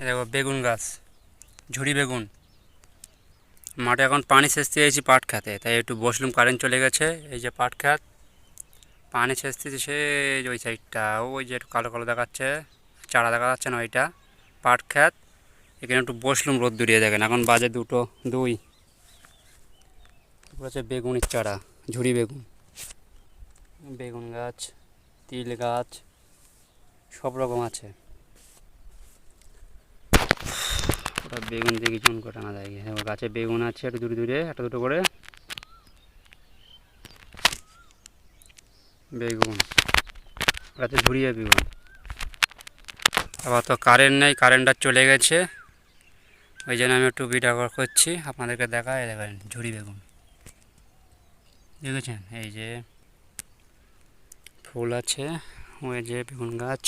এই দেখো বেগুন গাছ, ঝুরি বেগুন। মাঠে এখন পানি সেচ দিয়েছি পাট খেতে, তাই একটু বসলুম, কারেন্ট চলে গেছে। এই যে পাট খেত, পানি সেচ দিয়েছি সে ওই সাইডটা, ওই যে একটু কালো কালো দেখাচ্ছে, চারা দেখা যাচ্ছে না, ওইটা পাট খেত। এখানে একটু বসলুম রোদ দূরিয়ে, দেখেন এখন বাজে 2:02। হচ্ছে বেগুনের চারা, ঝুরি বেগুন, বেগুন গাছ, তিল গাছ, সব রকম আছে। ওটা বেগুন দেখি চুন কাটানো যায়, গাছে বেগুন আছে একটু দূরে দূরে, একটা দুটো করে বেগুন, গাছে ঝুরিয়ে বেগুন। আবার তো কারেন্ট নেই, কারেন্টটা চলে গেছে, ওই জন্য আমি একটু ভিডিও করছি আপনাদেরকে দেখায়। দেখেন ঝুরি বেগুন দেখেছেন, এই যে ফুল আছে, ওই যে বেগুন গাছ।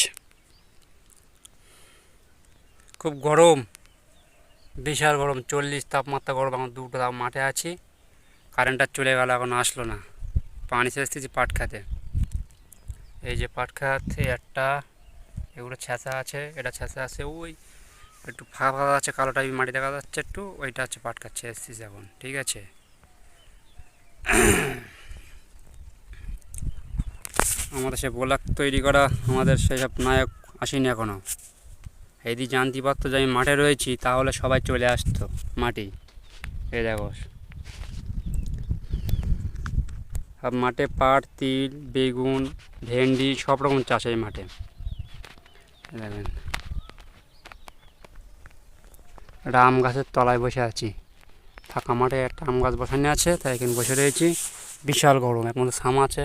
খুব গরম, বিশাল গরম, 40 তাপমাত্রা গরম। এখন দুটো মাঠে আছি, কারেন্টটা চলে গেল, এখন আসলো না। পানি সেচ দিয়েছি পাট খাতে। এই যে পাট খাত, একটা এগুলো ছেঁচা আছে, এটা ছেঁচা আছে, ওই একটু ফাঁকা ফাঁকা আছে, কালো টাইপের মাটি দেখা যাচ্ছে একটু, ওইটা হচ্ছে পাট খাত ছেঁচছি এখন, ঠিক আছে। আমাদের সে ব্লগ তৈরি করা, আমাদের সেসব নায়ক আসেনি এখনও। যদি জানতে পারতো যে আমি মাঠে রয়েছি, তাহলে সবাই চলে আসতো মাটি। এই দেখো, সব মাঠে পাট, তিল, বেগুন, ভেন্ডি, সব রকম চাষ এই মাঠে। দেখেন, একটা আম গাছের তলায় বসে আছি, ফাঁকা মাঠে একটা আম গাছ বসানো আছে, তাই এখানে বসে রয়েছি। বিশাল গরম, এর মধ্যে ছাম আছে,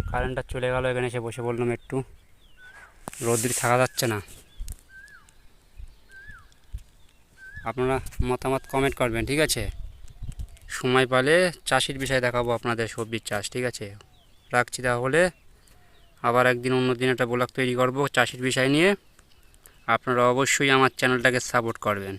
কারেন্টটা চলে গেল, এখানে এসে বসে বললাম একটু, রোদ্দুরে থাকা যাচ্ছে না। আপনারা মতামত কমেন্ট করবেন, ঠিক আছে। সময় পেলে চাষির বিষয় দেখাবো আপনাদের, সবজির চাষ, ঠিক আছে। রাখছি তাহলে, আবার একদিন অন্য দিন একটা ব্লগ তৈরি করব চাষির বিষয় নিয়ে। আপনারা অবশ্যই আমার চ্যানেলটাকে সাপোর্ট করবেন।